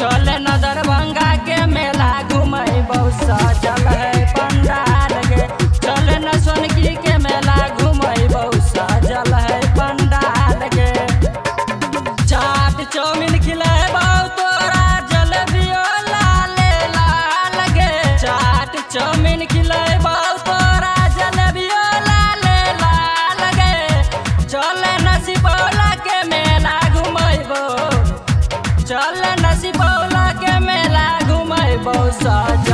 चले न दरभंगा के मेला घूमबो सजल है पंडाल गे। चले न सोनकी के मेला घूमबो सजल है पंडाल गे। चाट चाउमीन खिलाबो तोरा जलेबियो लाल लाल गे। चाट चाउमीन खिलाबो तोरा जलेबियो लाल लाल गे। चले न सिपौला के मेला घूमबो, चल नसीबौला के मेला घूमबो सजल